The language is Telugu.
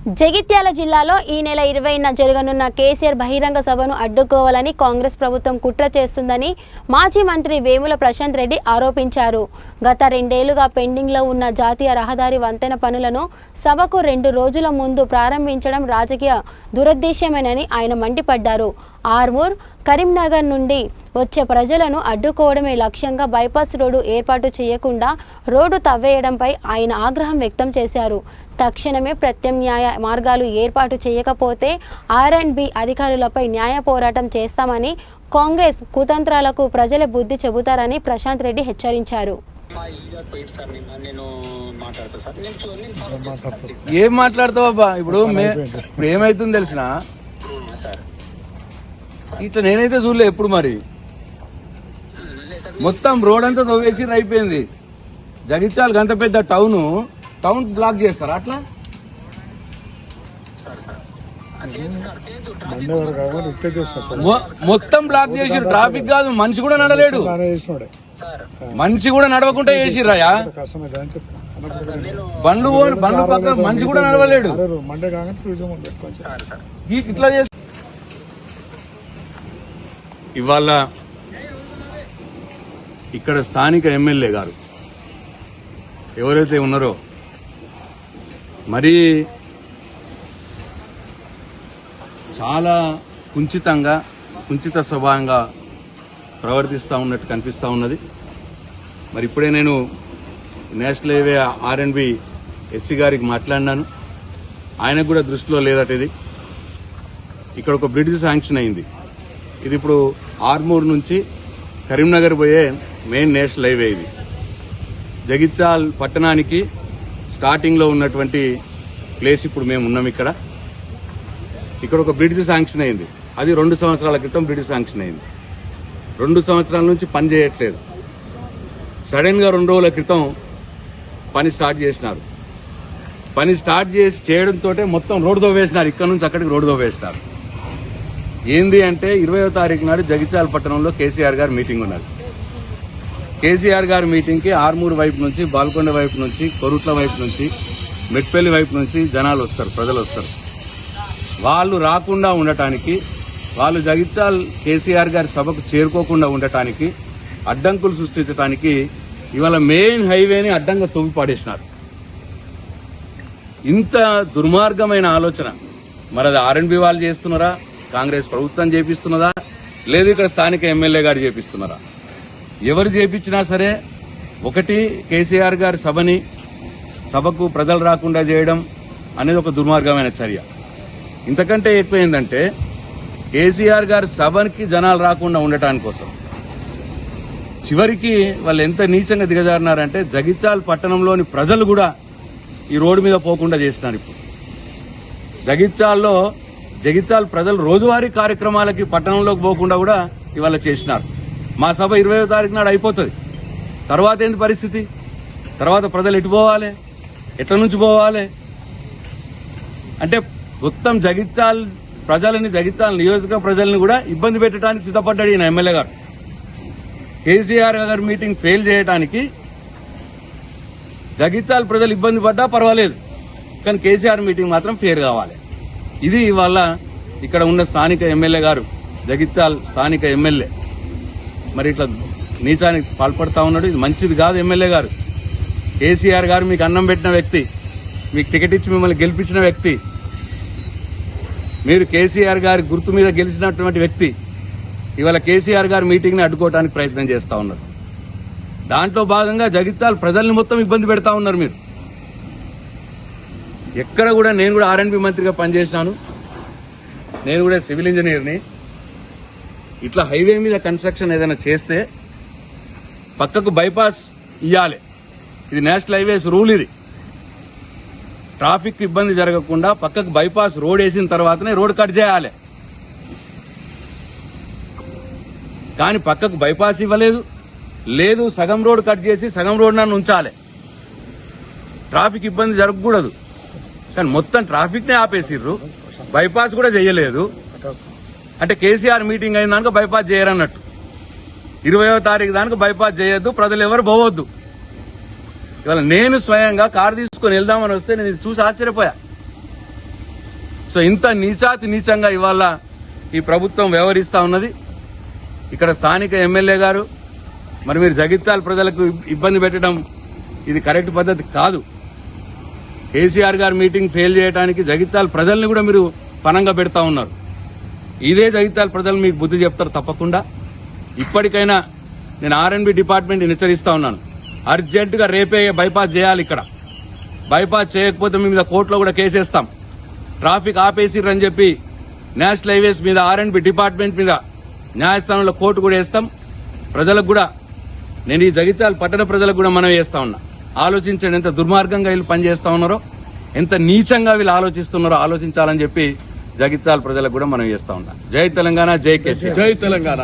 జగిత్యాల జిల్లాలో ఈ నెల 20న జరగనున్న కేసీఆర్ బహిరంగ సభను అడ్డుకోవాలని కాంగ్రెస్ ప్రభుత్వం కుట్ర చేస్తుందని మాజీ మంత్రి వేముల ప్రశాంత్ రెడ్డి ఆరోపించారు. గత 2 ఏళ్లుగా పెండింగ్లో ఉన్న జాతీయ రహదారి వంతెన పనులను సభకు 2 రోజుల ముందు ప్రారంభించడం రాజకీయ దురుద్దేశమేనని ఆయన మండిపడ్డారు. ఆర్మూర్, కరీంనగర్ నుండి వచ్చే ప్రజలను అడ్డుకోవడమే లక్ష్యంగా బైపాస్ రోడ్డు ఏర్పాటు చేయకుండా రోడ్డు తవ్వేయడంపై ఆయన ఆగ్రహం వ్యక్తం చేశారు. తక్షణమే ప్రత్యామ్నాయ మార్గాలు ఏర్పాటు చేయకపోతే R&B అధికారులపై న్యాయ పోరాటం చేస్తామని, కాంగ్రెస్ కుతంత్రాలకు ప్రజలే బుద్ధి చెబుతారని ప్రశాంత్ రెడ్డి హెచ్చరించారు. ఏం మాట్లాడతావబ్బా? ఇప్పుడు ఏమైతుంది తెలిసిన ఇట్లా నేనైతే చూడలే ఎప్పుడు. మరి మొత్తం రోడ్ అంతా తవ్వేసి అయిపోయింది. జగిత్యాల గంత పెద్ద టౌన్ బ్లాక్ చేస్తారా? అట్లా మొత్తం బ్లాక్ చేసి ట్రాఫిక్ కాదు, మనిషి కూడా నడలేడు. మనిషి కూడా నడవకుండా చేసిర్రాయా? బండ్లు పక్క మనిషి కూడా నడవలేడు. ఇట్లా చేసి ఇవాళ ఇక్కడ స్థానిక ఎమ్మెల్యే గారు ఎవరైతే ఉన్నారో మరి చాలా కుంచిత స్వభావంగా ప్రవర్తిస్తూ ఉన్నట్టు కనిపిస్తూ ఉన్నది. మరి ఇప్పుడే నేను నేషనల్ హైవే R&B ఎస్సీ గారికి మాట్లాడినాను. ఆయనకు కూడా దృష్టిలో లేదట ఇది. ఇక్కడ ఒక బ్రిడ్జ్ శాంక్షన్ అయింది. ఇది ఇప్పుడు ఆర్మూర్ నుంచి కరీంనగర్ పోయే మెయిన్ నేషనల్ హైవే. ఇది జగిత్యాల పట్టణానికి స్టార్టింగ్ లో ఉన్నటువంటి ప్లేస్. ఇప్పుడు మేము ఉన్నాం ఇక్కడ ఒక బ్రిడ్జ్ శాంక్షన్ అయింది. అది 2 సంవత్సరాల క్రితం బ్రిడ్జ్ శాంక్షన్ అయింది. 2 సంవత్సరాల నుంచి పని చేయట్లేదు. సడన్ గా 2 రోజుల క్రితం పని స్టార్ట్ చేసినారు. పని స్టార్ట్ చేయడంతో మొత్తం రోడ్డు తవ్వేసినారు. ఇక్కడ నుంచి అక్కడికి రోడ్డు తవ్వేసినారు. ఏంది అంటే 20వ తారీఖు నాడు జగిత్యాల పట్టణంలో కేసీఆర్ గారు మీటింగ్ ఉన్నది. కేసీఆర్ గారి మీటింగ్ కి ఆర్మూర్ వైపు నుంచి, బాల్కొండ వైపు నుంచి, కొరుట్ల వైపు నుంచి, మెట్పల్లి వైపు నుంచి జనాలు వస్తారు, ప్రజలు వస్తారు. వాళ్ళు రాకుండా ఉండటానికి, వాళ్ళు జగిత్యాల కేసీఆర్ గారి సభకు చేరుకోకుండా ఉండటానికి, అడ్డంకులు సృష్టించడానికి ఇవాళ మెయిన్ హైవేని అడ్డంగా తవ్వి పాడేసినారు. ఇంత దుర్మార్గమైన ఆలోచన మరి అది R&B వాళ్ళు చేస్తున్నారా, కాంగ్రెస్ ప్రభుత్వం చేపిస్తున్నదా, లేదు ఇక్కడ స్థానిక ఎమ్మెల్యే గారు చేపిస్తున్నారా? ఎవరు చేపించినా సరే ఒకటి కేసీఆర్ గారి సభకు ప్రజలు రాకుండా చేయడం అనేది ఒక దుర్మార్గమైన చర్య. ఇంతకంటే ఎక్కువైందంటే కేసీఆర్ గారి సభకి జనాలు రాకుండా ఉండటాని కోసం చివరికి వాళ్ళు ఎంత నీచంగా దిగజారినారంటే జగిత్యాల పట్టణంలోని ప్రజలు కూడా ఈ రోడ్డు మీద పోకుండా చేసినారు. ఇప్పుడు జగిత్యాల ప్రజలు రోజువారీ కార్యక్రమాలకి పట్టణంలోకి పోకుండా కూడా ఇవాళ చేసినారు. మా సభ 20వ తారీఖు నాడు అయిపోతుంది. తర్వాత ఏంది పరిస్థితి? తర్వాత ప్రజలు ఎటు పోవాలి? ఎట్ల నుంచి పోవాలి? అంటే మొత్తం జగిత్యాల నియోజక ప్రజల్ని కూడా ఇబ్బంది పెట్టడానికి సిద్ధపడ్డాడు ఈయన ఎమ్మెల్యే గారు. కేసీఆర్ గారి మీటింగ్ ఫెయిల్ చేయడానికి జగిత్యాల ప్రజలు ఇబ్బంది పడ్డా పర్వాలేదు, కానీ కేసీఆర్ మీటింగ్ మాత్రం ఫెయిల్ కావాలి. ఇది ఇవాళ ఇక్కడ ఉన్న స్థానిక ఎమ్మెల్యే గారు, జగిత్యాల స్థానిక ఎమ్మెల్యే మరి ఇట్లా నీచానికి పాల్పడతా ఉన్నాడు. ఇది మంచిది కాదు. ఎమ్మెల్యే గారు, కేసీఆర్ గారు మీకు అన్నం పెట్టిన వ్యక్తి, మీకు టికెట్ ఇచ్చి మిమ్మల్ని గెలిపించిన వ్యక్తి, మీరు కేసీఆర్ గారి గుర్తు మీద గెలిచినటువంటి వ్యక్తి ఇవాళ కేసీఆర్ గారి మీటింగ్ ని అడ్డుకోవడానికి ప్రయత్నం చేస్తా ఉన్నారు. దాంట్లో భాగంగా జగిత్యాల ప్రజల్ని మొత్తం ఇబ్బంది పెడతా ఉన్నారు మీరు. ఎక్కడ కూడా నేను కూడా R&B మంత్రిగా పనిచేసినాను, నేను కూడా సివిల్ ఇంజనీర్ని. ఇట్లా హైవే మీద కన్స్ట్రక్షన్ ఏదైనా చేస్తే పక్కకు బైపాస్ ఇవ్వాలి. ఇది నేషనల్ హైవేస్ రూల్. ఇది ట్రాఫిక్ ఇబ్బంది జరగకుండా పక్కకు బైపాస్ రోడ్ వేసిన తర్వాతనే రోడ్ కట్ చేయాలి. కానీ పక్కకు బైపాస్ ఇవ్వలేదు, లేదు సగం రోడ్ కట్ చేసి సగం రోడ్ నన్ను ఉంచాలి. ట్రాఫిక్ ఇబ్బంది జరగకూడదు, కానీ మొత్తం ట్రాఫిక్ నే ఆపేసిర్రు, బైపాస్ కూడా చేయలేదు. అంటే కేసీఆర్ మీటింగ్ అయిన దానికి బైపాస్ చేయరన్నట్టు. 20వ తారీఖు దానికి బైపాస్ చేయొద్దు, ప్రజలు ఎవరు పోవద్దు. ఇవాళ నేను స్వయంగా కారు తీసుకుని వెళ్దామని వస్తే నేను చూసి ఆశ్చర్యపోయా. సో ఇంత నీచాతి నీచంగా ఇవాళ ఈ ప్రభుత్వం వ్యవహరిస్తా ఉన్నది. ఇక్కడ స్థానిక ఎమ్మెల్యే గారు మరి మీరు జగిత్యాల ప్రజలకు ఇబ్బంది పెట్టడం ఇది కరెక్ట్ పద్ధతి కాదు. కేసీఆర్ గారు మీటింగ్ ఫెయిల్ చేయడానికి జగిత్యాల ప్రజల్ని కూడా మీరు పనంగా పెడతా ఉన్నారు. ఇదే జగిత్యాల ప్రజలు మీకు బుద్ధి చెప్తారు తప్పకుండా. ఇప్పటికైనా నేను ఆర్ఎండ్బి డిపార్ట్మెంట్ హెచ్చరిస్తా ఉన్నాను, అర్జెంటుగా రేపే బైపాస్ చేయాలి. ఇక్కడ బైపాస్ చేయకపోతే మీ మీద కోర్టులో కూడా కేసేస్తాం. ట్రాఫిక్ ఆపేసిర్రని చెప్పి నేషనల్ హైవేస్ మీద ఆర్ఎండ్బి డిపార్ట్మెంట్ మీద న్యాయస్థానంలో కోర్టు కూడా వేస్తాం. ప్రజలకు కూడా నేను ఈ జగిత్యాల పట్టణ ప్రజలకు కూడా మనం చేస్తా ఉన్నా, ఆలోచించండి ఎంత దుర్మార్గంగా వీళ్ళు పనిచేస్తా ఉన్నారో, ఎంత నీచంగా వీళ్ళు ఆలోచిస్తున్నారో ఆలోచించాలని చెప్పి జగిత్యాల ప్రజలకు కూడా మనం చేస్తా ఉన్నాం. జై తెలంగాణ, జై కేసీఆర్. జై తెలంగాణ.